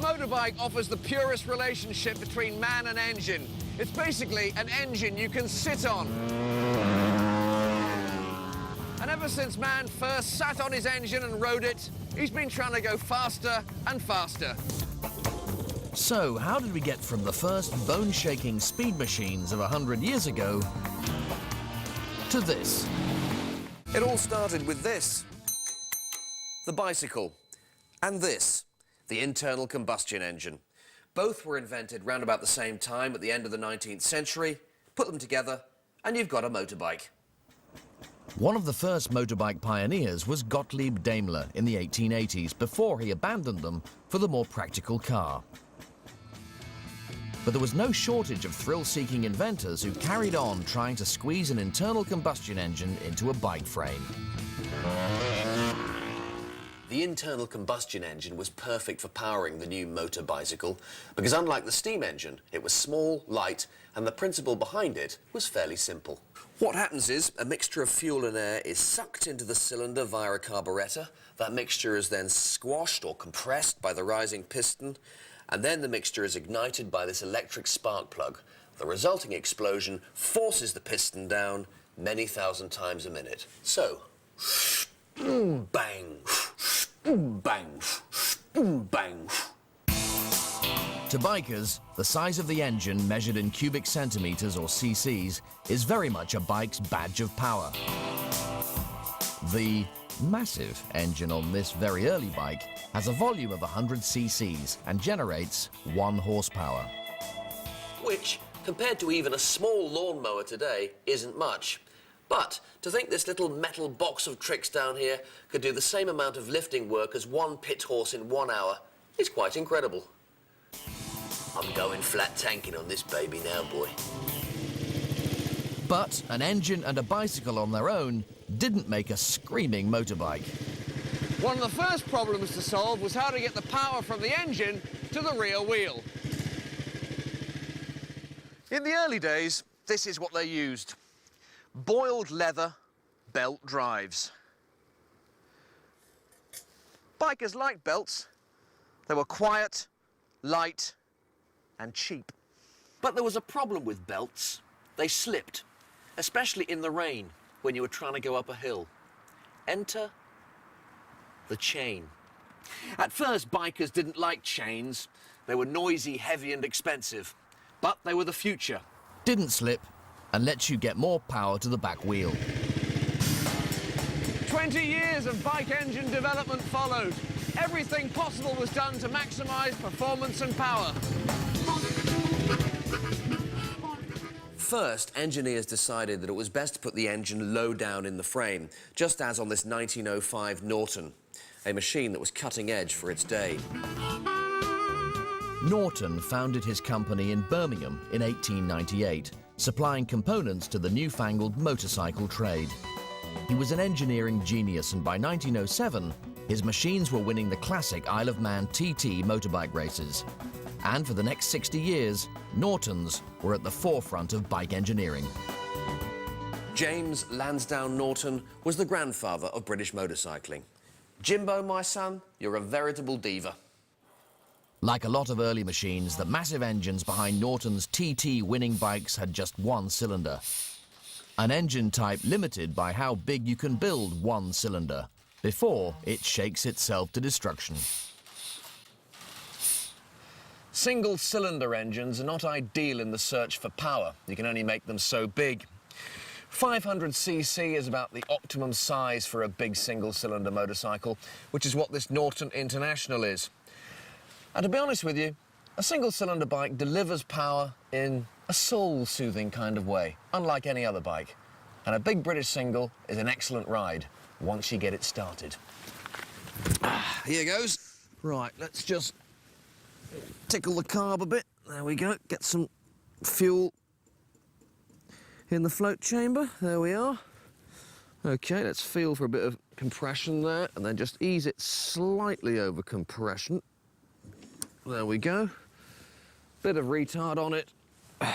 motorbike offers the purest relationship between man and engine. It's basically an engine you can sit on. And ever since man first sat on his engine and rode it, he's been trying to go faster and faster. So, how did we get from the first bone-shaking speed machines of 100 years ago to this? It all started with this, the bicycle, and this, the internal combustion engine. Both were invented round about the same time at the end of the 19th century. Put them together, and you've got a motorbike. One of the first motorbike pioneers was Gottlieb Daimler in the 1880s, before he abandoned them for the more practical car. But there was no shortage of thrill-seeking inventors who carried on trying to squeeze an internal combustion engine into a bike frame. The internal combustion engine was perfect for powering the new motor bicycle because, unlike the steam engine, it was small, light, and the principle behind it was fairly simple. What happens is a mixture of fuel and air is sucked into the cylinder via a carburettor. That mixture is then squashed or compressed by the rising piston, and then the mixture is ignited by this electric spark plug. The resulting explosion forces the piston down many thousand times a minute. So, bang, bang, bang. To bikers, the size of the engine, measured in cubic centimeters or cc's, is very much a bike's badge of power. The massive engine on this very early bike has a volume of 100 cc's and generates 1 horsepower. Which, compared to even a small lawnmower today, isn't much. But to think this little metal box of tricks down here could do the same amount of lifting work as 1 pit horse in 1 hour is quite incredible. I'm going flat tanking on this baby now, boy. But an engine and a bicycle on their own didn't make a screaming motorbike. One of the first problems to solve was how to get the power from the engine to the rear wheel. In the early days, this is what they used. Boiled leather belt drives. Bikers liked belts. They were quiet, light, and cheap. But there was a problem with belts. They slipped, especially in the rain when you were trying to go up a hill. Enter the chain. At first, bikers didn't like chains. They were noisy, heavy, and expensive. But they were the future. Didn't slip and lets you get more power to the back wheel. 20 years of bike engine development followed. Everything possible was done to maximize performance and power. First, engineers decided that it was best to put the engine low down in the frame, just as on this 1905 Norton, a machine that was cutting edge for its day. Norton founded his company in Birmingham in 1898, supplying components to the newfangled motorcycle trade. He was an engineering genius, and by 1907, his machines were winning the classic Isle of Man TT motorbike races. And for the next 60 years, Nortons were at the forefront of bike engineering. James Lansdowne Norton was the grandfather of British motorcycling. Jimbo, my son, you're a veritable diva. Like a lot of early machines, the massive engines behind Norton's TT winning bikes had just 1 cylinder. An engine type limited by how big you can build 1 cylinder before it shakes itself to destruction. Single-cylinder engines are not ideal in the search for power. You can only make them so big. 500cc is about the optimum size for a big single-cylinder motorcycle, which is what this Norton International is. And to be honest with you, a single-cylinder bike delivers power in a soul-soothing kind of way, unlike any other bike. And a big British single is an excellent ride once you get it started. Here goes. Right, let's just tickle the carb a bit. There we go. Get some fuel in the float chamber. There we are. OK, let's feel for a bit of compression there, and then just ease it slightly over compression. There we go. Bit of retard on it. And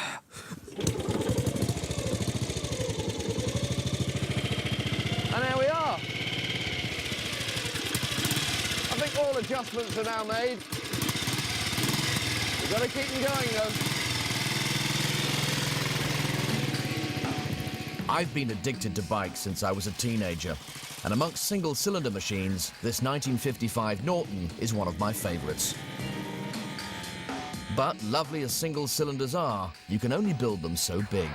there we are. I think all adjustments are now made. Gotta keep them going, though. I've been addicted to bikes since I was a teenager, and amongst single-cylinder machines, this 1955 Norton is one of my favorites. But lovely as single cylinders are, you can only build them so big.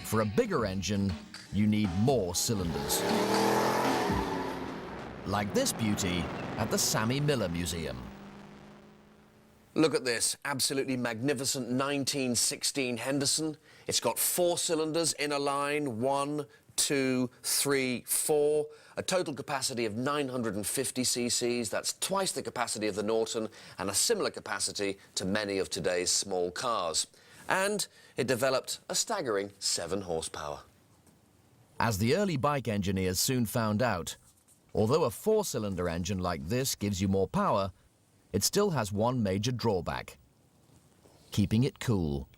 For a bigger engine, you need more cylinders. Like this beauty at the Sammy Miller Museum. Look at this absolutely magnificent 1916 Henderson. It's got 4 cylinders in a line, 1, 2, 3, 4, a total capacity of 950 cc's. That's twice the capacity of the Norton and a similar capacity to many of today's small cars. And it developed a staggering 7 horsepower. As the early bike engineers soon found out, although a 4-cylinder engine like this gives you more power, it still has one major drawback: keeping it cool.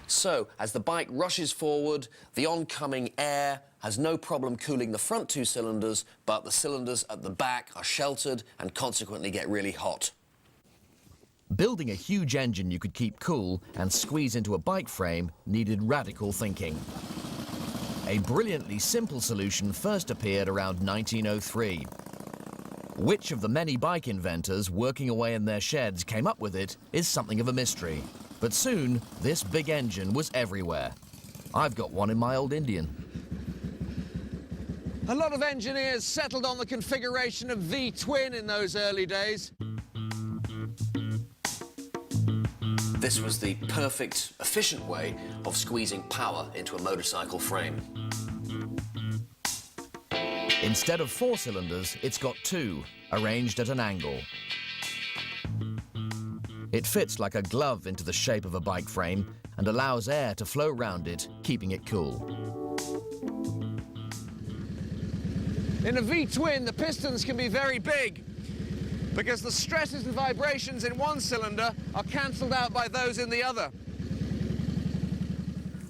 So, as the bike rushes forward, the oncoming air has no problem cooling the front 2 cylinders, but the cylinders at the back are sheltered and consequently get really hot. Building a huge engine you could keep cool and squeeze into a bike frame needed radical thinking. A brilliantly simple solution first appeared around 1903. Which of the many bike inventors working away in their sheds came up with it is something of a mystery. But soon, this big engine was everywhere. I've got one in my old Indian. A lot of engineers settled on the configuration of V-twin in those early days. This was the perfect, efficient way of squeezing power into a motorcycle frame. Instead of 4 cylinders, it's got 2, arranged at an angle. It fits like a glove into the shape of a bike frame and allows air to flow around it, keeping it cool. In a V-twin, the pistons can be very big because the stresses and vibrations in one cylinder are cancelled out by those in the other.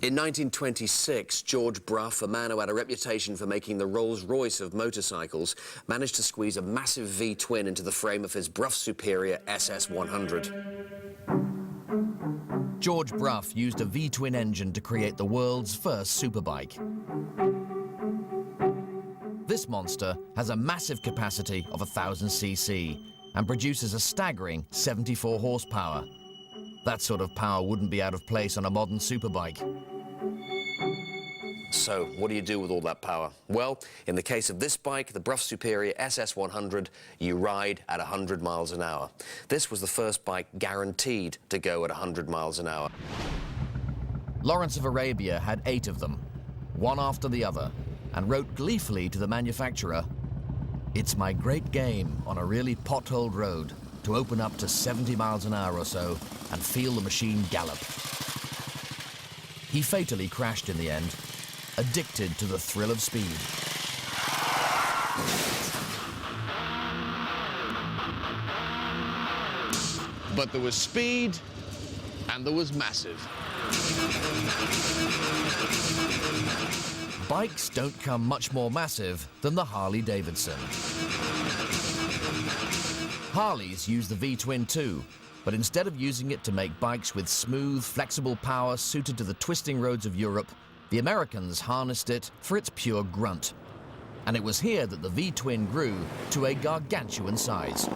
In 1926, George Brough, a man who had a reputation for making the Rolls-Royce of motorcycles, managed to squeeze a massive V-twin into the frame of his Brough Superior SS100. George Brough used a V-twin engine to create the world's first superbike. This monster has a massive capacity of 1,000 cc and produces a staggering 74 horsepower. That sort of power wouldn't be out of place on a modern superbike. So, what do you do with all that power? Well, in the case of this bike, the Brough Superior SS100, you ride at 100 miles an hour. This was the first bike guaranteed to go at 100 miles an hour. Lawrence of Arabia had 8 of them, one after the other, and wrote gleefully to the manufacturer, "It's my great game on a really potholed road to open up to 70 miles an hour or so and feel the machine gallop." He fatally crashed in the end, addicted to the thrill of speed. But there was speed and there was massive. Bikes don't come much more massive than the Harley-Davidson. Harleys use the V-twin too, but instead of using it to make bikes with smooth, flexible power suited to the twisting roads of Europe, the Americans harnessed it for its pure grunt. And it was here that the V-twin grew to a gargantuan size.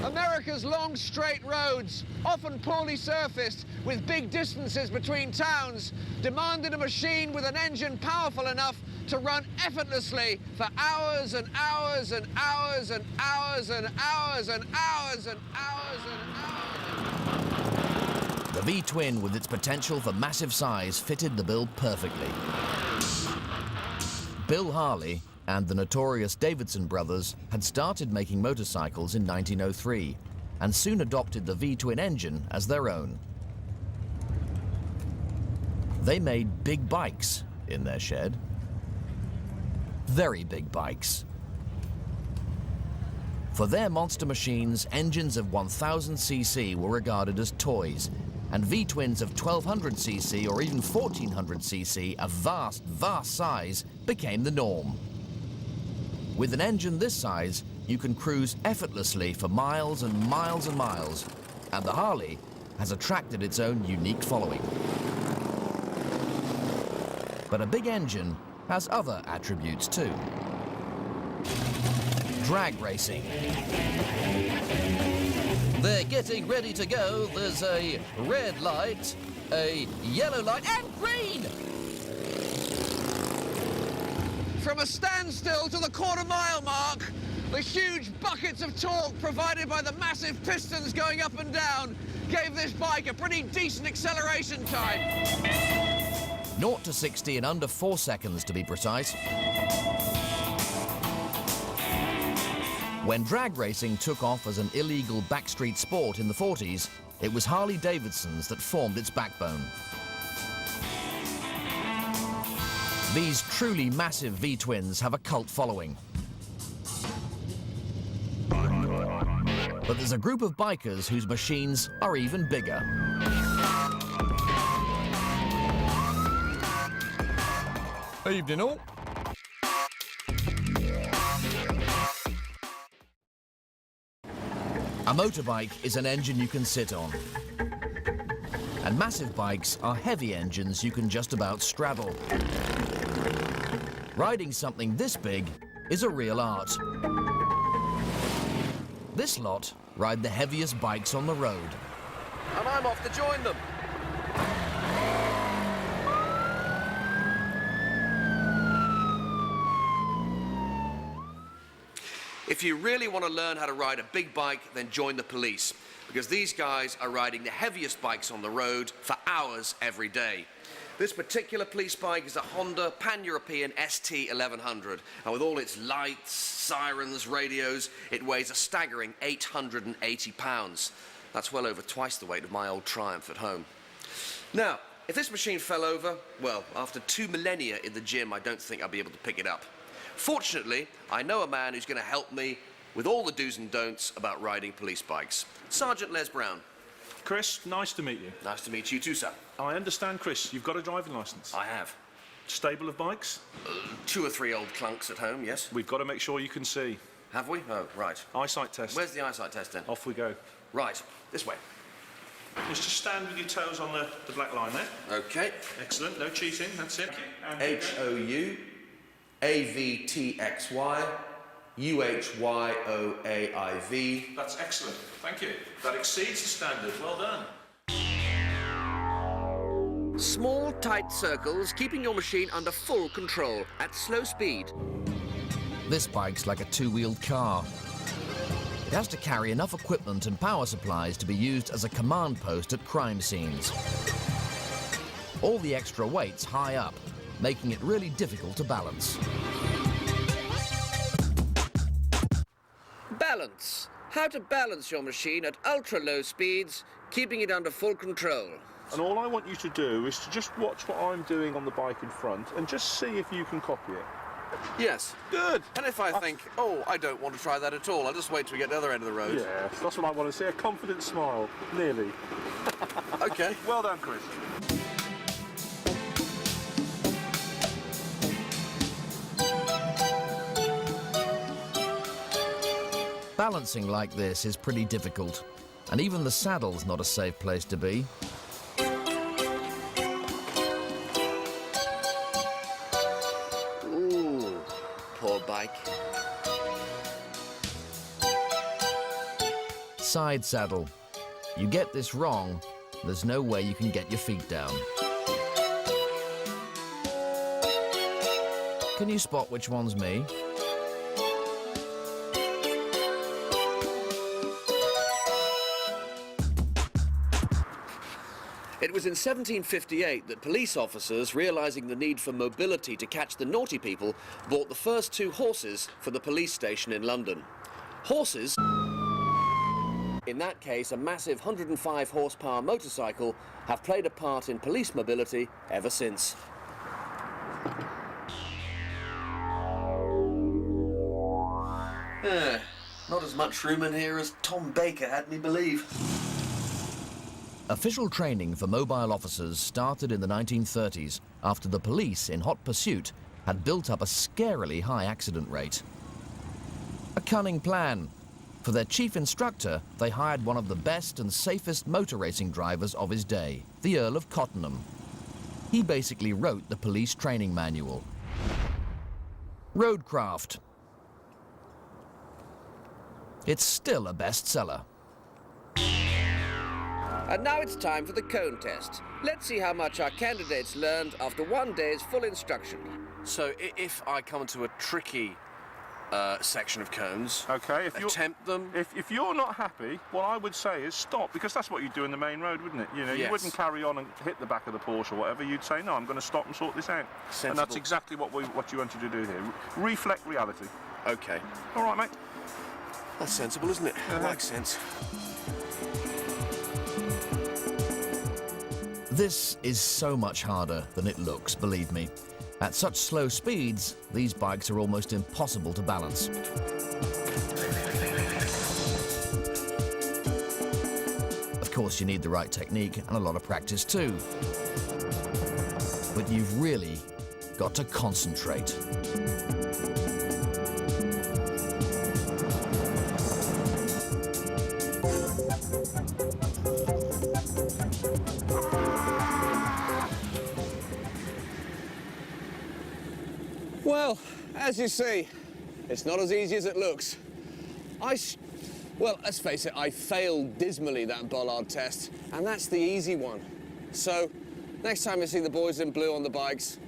America's long, straight roads, often poorly surfaced, with big distances between towns, demanded a machine with an engine powerful enough to run effortlessly for hours and hours and hours and hours and hours and hours and hours and hours. The V-twin, with its potential for massive size, fitted the bill perfectly. Bill Harley and the notorious Davidson brothers had started making motorcycles in 1903 and soon adopted the V-twin engine as their own. They made big bikes in their shed. Very big bikes. For their monster machines, engines of 1,000 cc were regarded as toys, and V-twins of 1,200 cc or even 1,400 cc, a vast, vast size, became the norm. With an engine this size, you can cruise effortlessly for miles and miles and miles, and the Harley has attracted its own unique following. But a big engine has other attributes too. Drag racing. They're getting ready to go. There's a red light, a yellow light, and green! From a standstill to the quarter-mile mark, the huge buckets of torque provided by the massive pistons going up and down gave this bike a pretty decent acceleration time. 0 to 60 in under 4 seconds, to be precise. When drag racing took off as an illegal backstreet sport in the 40s, it was Harley-Davidson's that formed its backbone. These truly massive V-twins have a cult following. But there's a group of bikers whose machines are even bigger. Evening all. A motorbike is an engine you can sit on. And massive bikes are heavy engines you can just about straddle. Riding something this big is a real art. This lot ride the heaviest bikes on the road. And I'm off to join them. If you really want to learn how to ride a big bike, then join the police, because these guys are riding the heaviest bikes on the road for hours every day. This particular police bike is a Honda Pan-European ST 1100, and with all its lights, sirens, radios, it weighs a staggering 880 pounds. That's well over twice the weight of my old Triumph at home. Now, if this machine fell over, well, after 2 millennia in the gym, I don't think I'll be able to pick it up. Fortunately, I know a man who's going to help me with all the do's and don'ts about riding police bikes. Sergeant Les Brown. Chris, nice to meet you. Nice to meet you too, sir. I understand, Chris, you've got a driving licence. I have. Stable of bikes? 2 or 3 old clunks at home, yes. We've got to make sure you can see. Have we? Oh, right. Eyesight test. Where's the eyesight test then? Off we go. Right, this way. Just to stand with your toes on the black line there. Okay. Excellent, no cheating, that's it. And HOU-AVTXY UHYOAIV. That's excellent, thank you. That exceeds the standard, well done. Small, tight circles, keeping your machine under full control at slow speed. This bike's like a 2-wheeled car. It has to carry enough equipment and power supplies to be used as a command post at crime scenes. All the extra weight's high up, making it really difficult to balance. Balance. How to balance your machine at ultra-low speeds, keeping it under full control. And all I want you to do is to just watch what I'm doing on the bike in front and just see if you can copy it. Yes. Good. And if I think, oh, I don't want to try that at all, I'll just wait till we get to the other end of the road. Yes, that's what I want to see, a confident smile. Nearly. Okay. Well done, Chris. Balancing like this is pretty difficult, and even the saddle's not a safe place to be. Ooh, poor bike. Side saddle. You get this wrong, there's no way you can get your feet down. Can you spot which one's me? It was in 1758 that police officers, realizing the need for mobility to catch the naughty people, bought the first 2 horses for the police station in London. Horses, in that case a massive 105 horsepower motorcycle, have played a part in police mobility ever since. Not as much room in here as Tom Baker had me believe. Official training for mobile officers started in the 1930s after the police, in hot pursuit, had built up a scarily high accident rate. A cunning plan. For their chief instructor, they hired one of the best and safest motor racing drivers of his day, the Earl of Cottenham. He basically wrote the police training manual. Roadcraft. It's still a bestseller. And now it's time for the cone test. Let's see how much our candidates learned after one day's full instruction. So if I come to a tricky section of cones, Okay, attempt them. If you're not happy, what I would say is stop, because that's what you'd do in the main road, wouldn't it? You know, Yes. you wouldn't carry on and hit the back of the Porsche or whatever. You'd say, no, I'm going to stop and sort this out. Sensible. And that's exactly what you wanted to do here. Reflect reality. Okay. All right, mate. That's sensible, isn't it? Makes sense. This is so much harder than it looks, believe me. At such slow speeds, these bikes are almost impossible to balance. Of course, you need the right technique and a lot of practice too. But you've really got to concentrate. Well, as you see, it's not as easy as it looks. Well, let's face it, I failed dismally that bollard test, and that's the easy one. So, next time you see the boys in blue on the bikes,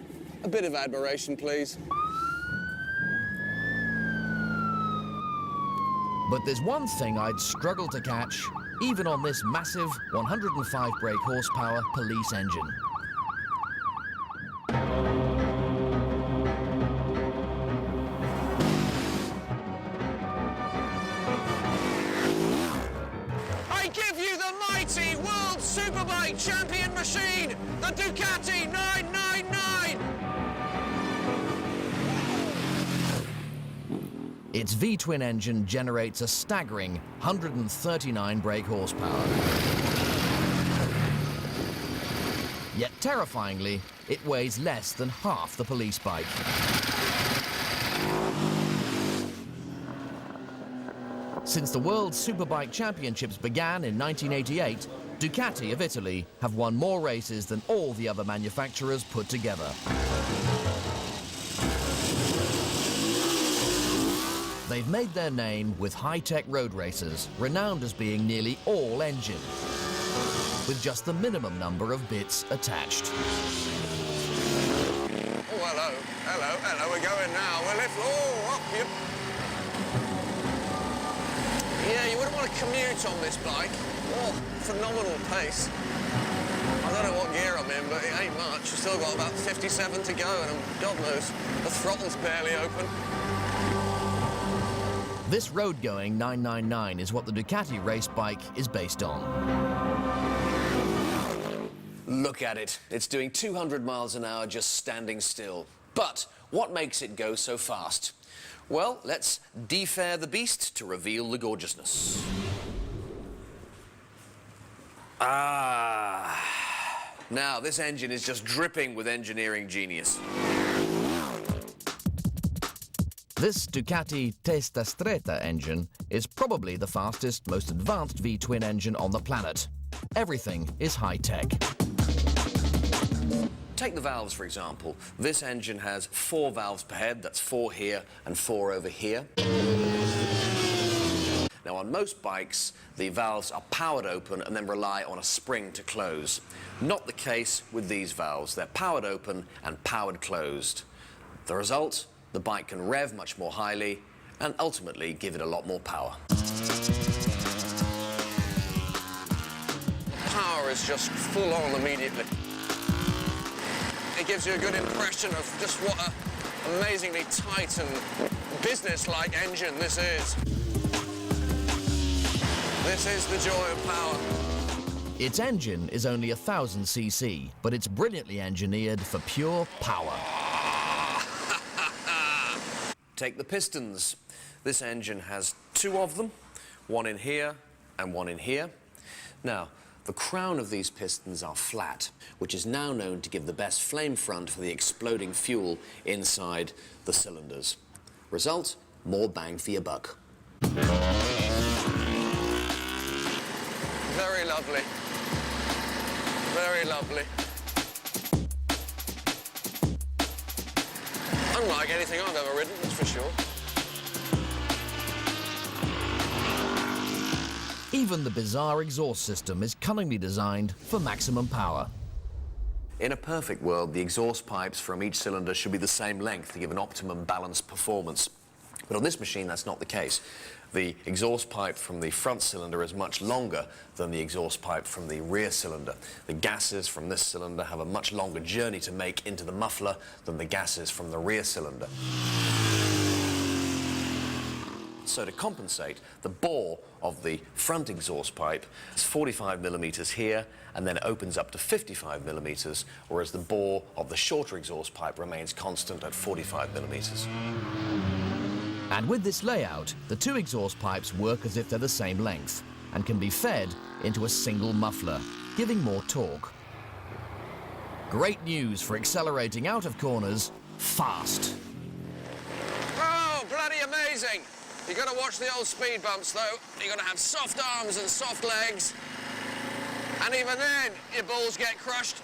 a bit of admiration, please. But there's one thing I'd struggle to catch, even on this massive 105 brake horsepower police engine. I give you the mighty World Superbike Champion machine, the Ducati 999! Its V-twin engine generates a staggering 139 brake horsepower. Yet terrifyingly, it weighs less than half the police bike. Since the World Superbike Championships began in 1988, Ducati of Italy have won more races than all the other manufacturers put together. They've made their name with high-tech road races, renowned as being nearly all engine, with just the minimum number of bits attached. Oh, hello, hello, hello, we're going now. We'll lift, oh, up you. Yeah, you wouldn't want to commute on this bike. Oh, phenomenal pace. I don't know what gear I'm in, but it ain't much. I've still got about 57 to go, and God knows, the throttle's barely open. This road-going 999 is what the Ducati race bike is based on. Look at it. It's doing 200 miles an hour just standing still. But what makes it go so fast? Well, let's defair the beast to reveal the gorgeousness. Ah. Now, this engine is just dripping with engineering genius. This Ducati Testa Stretta engine is probably the fastest, most advanced V-twin engine on the planet. Everything is high-tech. Take the valves, for example. This engine has 4 valves per head. That's 4 here and 4 over here. Now, on most bikes, the valves are powered open and then rely on a spring to close. Not the case with these valves. They're powered open and powered closed. The result? The bike can rev much more highly and ultimately give it a lot more power. Power is just full on immediately. It gives you a good impression of just what an amazingly tight and business-like engine this is. This is the joy of power. Its engine is only 1,000 cc, but it's brilliantly engineered for pure power. Take the pistons. This engine has 2 of them, 1 in here and 1 in here. Now, the crown of these pistons are flat, which is now known to give the best flame front for the exploding fuel inside the cylinders. Result, more bang for your buck. Very lovely. Very lovely. Unlike anything I've ever ridden, that's for sure. Even the bizarre exhaust system is cunningly designed for maximum power. In a perfect world, the exhaust pipes from each cylinder should be the same length to give an optimum balanced performance. But on this machine, that's not the case. The exhaust pipe from the front cylinder is much longer than the exhaust pipe from the rear cylinder. The gases from this cylinder have a much longer journey to make into the muffler than the gases from the rear cylinder. So to compensate, the bore of the front exhaust pipe is 45 millimeters here and then it opens up to 55 millimeters, whereas the bore of the shorter exhaust pipe remains constant at 45 millimeters. And with this layout, the two exhaust pipes work as if they're the same length and can be fed into a single muffler, giving more torque. Great news for accelerating out of corners fast. Oh, bloody amazing! You got to watch the old speed bumps, though. You got to have soft arms and soft legs. And even then, your balls get crushed.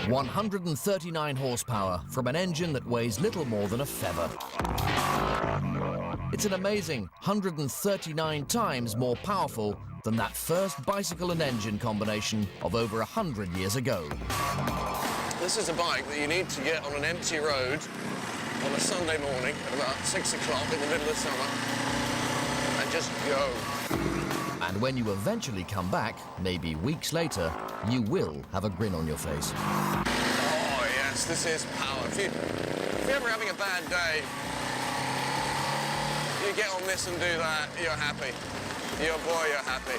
139 horsepower from an engine that weighs little more than a feather. It's an amazing 139 times more powerful than that first bicycle and engine combination of over 100 years ago. This is a bike that you need to get on an empty road on a Sunday morning at about 6 o'clock in the middle of summer and just go. And when you eventually come back, maybe weeks later, you will have a grin on your face. Oh, yes, this is power. If you're ever having a bad day, you get on this and do that, you're happy. You're happy.